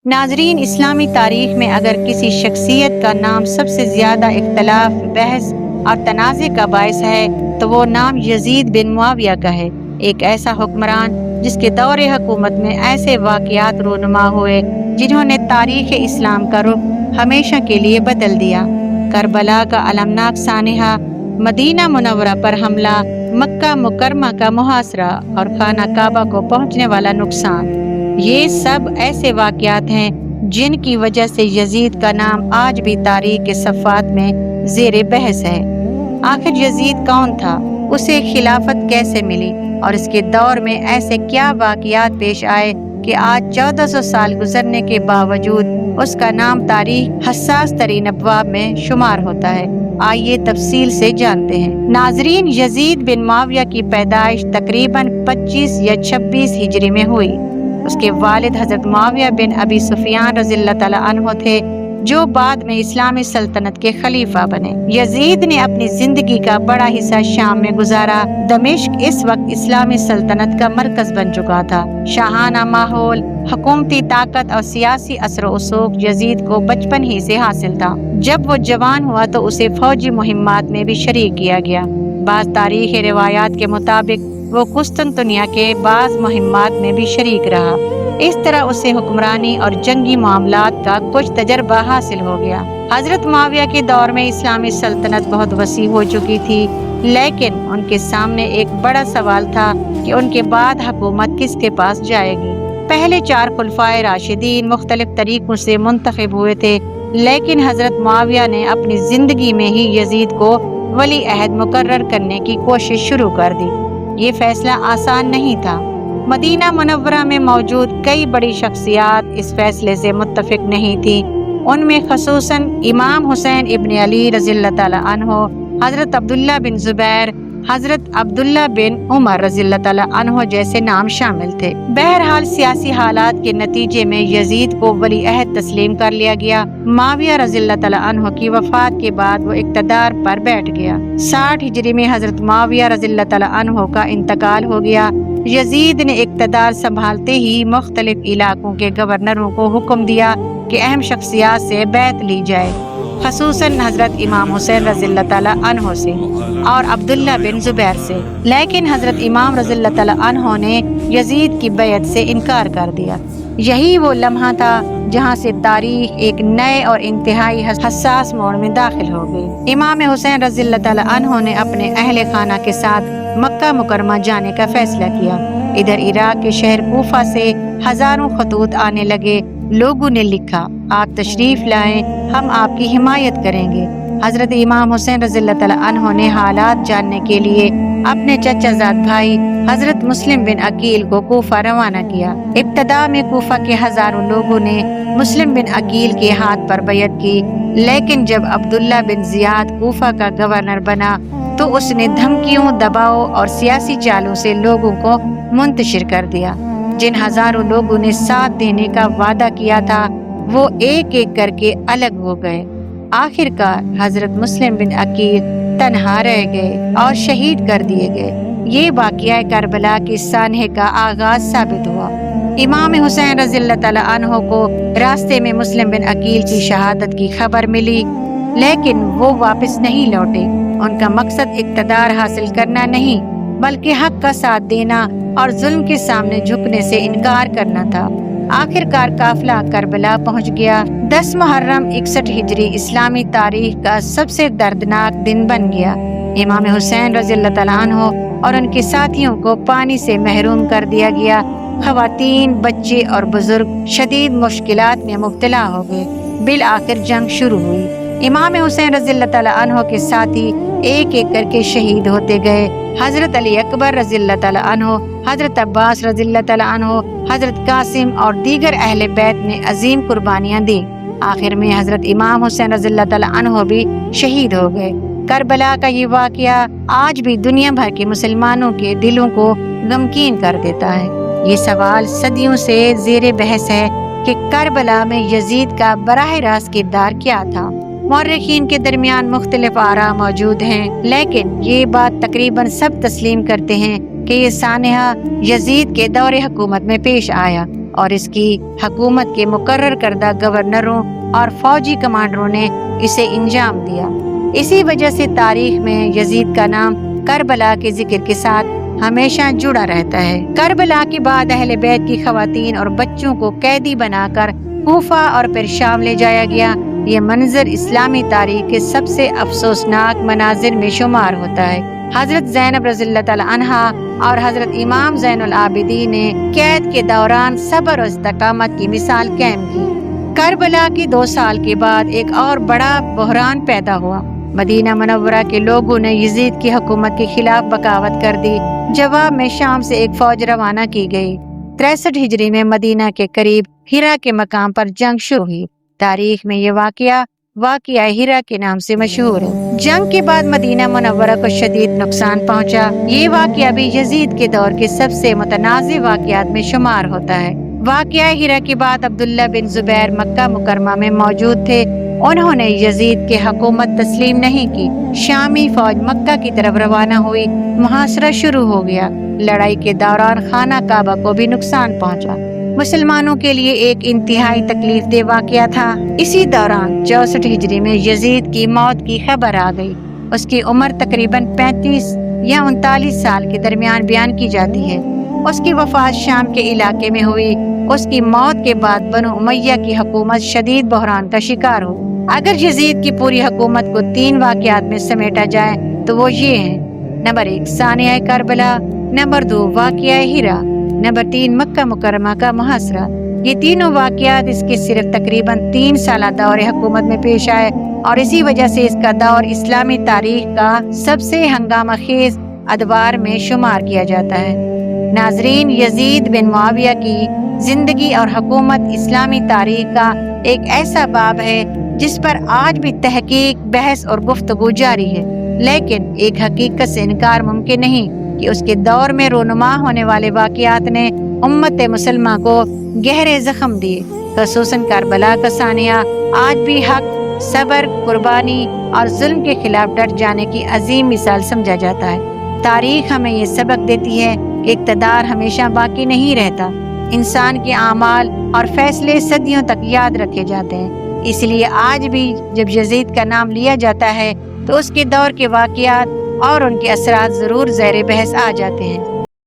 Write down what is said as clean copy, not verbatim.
ناظرین، اسلامی تاریخ میں اگر کسی شخصیت کا نام سب سے زیادہ اختلاف، بحث اور تنازع کا باعث ہے تو وہ نام یزید بن معاویہ کا ہے۔ ایک ایسا حکمران جس کے دور حکومت میں ایسے واقعات رونما ہوئے جنہوں نے تاریخ اسلام کا رخ ہمیشہ کے لیے بدل دیا۔ کربلا کا المناک سانحہ، مدینہ منورہ پر حملہ، مکہ مکرمہ کا محاصرہ اور خانہ کعبہ کو پہنچنے والا نقصان، یہ سب ایسے واقعات ہیں جن کی وجہ سے یزید کا نام آج بھی تاریخ کے صفحات میں زیر بحث ہے۔ آخر یزید کون تھا؟ اسے خلافت کیسے ملی؟ اور اس کے دور میں ایسے کیا واقعات پیش آئے کہ آج 1400 سال گزرنے کے باوجود اس کا نام تاریخ حساس ترین ابواب میں شمار ہوتا ہے؟ آئیے تفصیل سے جانتے ہیں۔ ناظرین، یزید بن معاویہ کی پیدائش تقریباً 25 یا 26 ہجری میں ہوئی۔ اس کے والد حضرت معاویہ بن ابی سفیان رضی اللہ تعالیٰ عنہ تھے، جو بعد میں اسلامی سلطنت کے خلیفہ بنے۔ یزید نے اپنی زندگی کا بڑا حصہ شام میں گزارا۔ دمشق اس وقت اسلامی سلطنت کا مرکز بن چکا تھا۔ شاہانہ ماحول، حکومتی طاقت اور سیاسی اثر و رسوخ یزید کو بچپن ہی سے حاصل تھا۔ جب وہ جوان ہوا تو اسے فوجی مہمات میں بھی شریک کیا گیا۔ بعض تاریخی روایات کے مطابق وہ قسطنطنیہ کے بعض مہمات میں بھی شریک رہا۔ اس طرح اسے حکمرانی اور جنگی معاملات کا کچھ تجربہ حاصل ہو گیا۔ حضرت معاویہ کے دور میں اسلامی سلطنت بہت وسیع ہو چکی تھی، لیکن ان کے سامنے ایک بڑا سوال تھا کہ ان کے بعد حکومت کس کے پاس جائے گی۔ پہلے 4 خلفائے راشدین مختلف طریقوں سے منتخب ہوئے تھے، لیکن حضرت معاویہ نے اپنی زندگی میں ہی یزید کو ولی عہد مقرر کرنے کی کوشش شروع کر دی۔ یہ فیصلہ آسان نہیں تھا۔ مدینہ منورہ میں موجود کئی بڑی شخصیات اس فیصلے سے متفق نہیں تھیں۔ ان میں خصوصاً امام حسین ابن علی رضی اللہ تعالیٰ عنہ، حضرت عبداللہ بن زبیر، حضرت عبداللہ بن عمر رضی اللہ تعالیٰ عنہ جیسے نام شامل تھے۔ بہرحال سیاسی حالات کے نتیجے میں یزید کو ولی عہد تسلیم کر لیا گیا۔ معاویہ رضی اللہ تعالیٰ عنہ کی وفات کے بعد وہ اقتدار پر بیٹھ گیا۔ 60 ہجری میں حضرت معاویہ رضی اللہ تعالیٰ عنہ کا انتقال ہو گیا۔ یزید نے اقتدار سنبھالتے ہی مختلف علاقوں کے گورنروں کو حکم دیا کہ اہم شخصیات سے بیعت لی جائے، خصوصاً حضرت امام حسین رضی اللہ تعالیٰ عنہ سے اور عبداللہ بن زبیر سے۔ لیکن حضرت امام رضی اللہ تعالیٰ عنہ نے یزید کی بیعت سے انکار کر دیا۔ یہی وہ لمحہ تھا جہاں سے تاریخ ایک نئے اور انتہائی حساس موڑ میں داخل ہو گئی۔ امام حسین رضی اللہ تعالیٰ عنہ نے اپنے اہل خانہ کے ساتھ مکہ مکرمہ جانے کا فیصلہ کیا۔ ادھر عراق کے شہر کوفہ سے ہزاروں خطوط آنے لگے۔ لوگوں نے لکھا، آپ تشریف لائیں، ہم آپ کی حمایت کریں گے۔ حضرت امام حسین رضی اللہ تعالیٰ عنہ نے حالات جاننے کے لیے اپنے چچا زاد بھائی حضرت مسلم بن عقیل کو کوفہ روانہ کیا۔ ابتدا میں کوفہ کے ہزاروں لوگوں نے مسلم بن عقیل کے ہاتھ پر بیعت کی، لیکن جب عبداللہ بن زیاد کوفہ کا گورنر بنا تو اس نے دھمکیوں، دباؤ اور سیاسی چالوں سے لوگوں کو منتشر کر دیا۔ جن ہزاروں لوگوں نے ساتھ دینے کا وعدہ کیا تھا وہ ایک ایک کر کے الگ ہو گئے۔ آخر کار حضرت مسلم بن عقیل تنہا رہ گئے اور شہید کر دیے گئے۔ یہ واقعہ کربلا کے سانحے کا آغاز ثابت ہوا۔ امام حسین رضی اللہ تعالیٰ عنہ کو راستے میں مسلم بن عقیل کی شہادت کی خبر ملی، لیکن وہ واپس نہیں لوٹے۔ ان کا مقصد اقتدار حاصل کرنا نہیں بلکہ حق کا ساتھ دینا اور ظلم کے سامنے جھکنے سے انکار کرنا تھا۔ آخر کار قافلہ کربلا پہنچ گیا۔ 10 محرم 61 ہجری اسلامی تاریخ کا سب سے دردناک دن بن گیا۔ امام حسین رضی اللہ تعالیٰ عنہ اور ان کے ساتھیوں کو پانی سے محروم کر دیا گیا۔ خواتین، بچے اور بزرگ شدید مشکلات میں مبتلا ہو گئے۔ بالآخر جنگ شروع ہوئی۔ امام حسین رضی اللہ تعالیٰ عنہ کے ساتھی ایک ایک کر کے شہید ہوتے گئے۔ حضرت علی اکبر رضی اللہ تعالیٰ عنہ، حضرت عباس رضی اللہ تعالیٰ عنہ، حضرت قاسم اور دیگر اہل بیت نے عظیم قربانیاں دیں۔ آخر میں حضرت امام حسین رضی اللہ تعالیٰ عنہ بھی شہید ہو گئے۔ کربلا کا یہ واقعہ آج بھی دنیا بھر کے مسلمانوں کے دلوں کو غمگین کر دیتا ہے۔ یہ سوال صدیوں سے زیر بحث ہے کہ کربلا میں یزید کا براہ راست کردار کیا تھا۔ مورخین کے درمیان مختلف آراء موجود ہیں، لیکن یہ بات تقریباً سب تسلیم کرتے ہیں کہ یہ سانحہ یزید کے دور حکومت میں پیش آیا اور اس کی حکومت کے مقرر کردہ گورنروں اور فوجی کمانڈروں نے اسے انجام دیا۔ اسی وجہ سے تاریخ میں یزید کا نام کربلا کے ذکر کے ساتھ ہمیشہ جڑا رہتا ہے۔ کربلا کے بعد اہل بیت کی خواتین اور بچوں کو قیدی بنا کر کوفہ اور پھر شام لے جایا گیا۔ یہ منظر اسلامی تاریخ کے سب سے افسوسناک مناظر میں شمار ہوتا ہے۔ حضرت زینب رضی اللہ تعالی عنہا اور حضرت امام زین العابدین نے قید کے دوران صبر و استقامت کی مثال قائم کی۔ کربلا کے 2 سال کے بعد ایک اور بڑا بحران پیدا ہوا۔ مدینہ منورہ کے لوگوں نے یزید کی حکومت کے خلاف بغاوت کر دی۔ جواب میں شام سے ایک فوج روانہ کی گئی۔ 63 ہجری میں مدینہ کے قریب ہیرا کے مقام پر جنگ شروع ہوئی۔ تاریخ میں یہ واقعہ ہیرا کے نام سے مشہور ہے۔ جنگ کے بعد مدینہ منورہ کو شدید نقصان پہنچا۔ یہ واقعہ بھی یزید کے دور کے سب سے متنازع واقعات میں شمار ہوتا ہے۔ واقعہ ہیرا کے بعد عبداللہ بن زبیر مکہ مکرمہ میں موجود تھے۔ انہوں نے یزید کے حکومت تسلیم نہیں کی۔ شامی فوج مکہ کی طرف روانہ ہوئی۔ محاصرہ شروع ہو گیا۔ لڑائی کے دوران خانہ کعبہ کو بھی نقصان پہنچا۔ مسلمانوں کے لیے ایک انتہائی تکلیف دہ واقعہ تھا۔ اسی دوران 64 ہجری میں یزید کی موت کی خبر آ گئی۔ اس کی عمر تقریباً 35 یا 39 سال کے درمیان بیان کی جاتی ہے۔ اس کی وفات شام کے علاقے میں ہوئی۔ اس کی موت کے بعد بنو امیہ کی حکومت شدید بحران کا شکار ہوئی۔ اگر یزید کی پوری حکومت کو 3 واقعات میں سمیٹا جائے تو وہ یہ ہیں: نمبر 1 سانحہ کربلا، نمبر 2 واقعہ ہیرا، نمبر 3 مکہ مکرمہ کا محاصرہ۔ یہ تینوں واقعات اس کے صرف تقریباً 3 سالہ دور حکومت میں پیش آئے اور اسی وجہ سے اس کا دور اسلامی تاریخ کا سب سے ہنگامہ خیز ادوار میں شمار کیا جاتا ہے۔ ناظرین، یزید بن معاویہ کی زندگی اور حکومت اسلامی تاریخ کا ایک ایسا باب ہے جس پر آج بھی تحقیق، بحث اور گفتگو جاری ہے، لیکن ایک حقیقت سے انکار ممکن نہیں کہ اس کے دور میں رونما ہونے والے واقعات نے امت مسلمہ کو گہرے زخم دیے۔ خصوصاً کربلا کا سانحہ آج بھی حق، صبر، قربانی اور ظلم کے خلاف ڈٹ جانے کی عظیم مثال سمجھا جاتا ہے۔ تاریخ ہمیں یہ سبق دیتی ہے کہ اقتدار ہمیشہ باقی نہیں رہتا۔ انسان کے اعمال اور فیصلے صدیوں تک یاد رکھے جاتے ہیں۔ اس لیے آج بھی جب یزید کا نام لیا جاتا ہے تو اس کے دور کے واقعات اور ان کے اثرات ضرور زیر بحث آ جاتے ہیں۔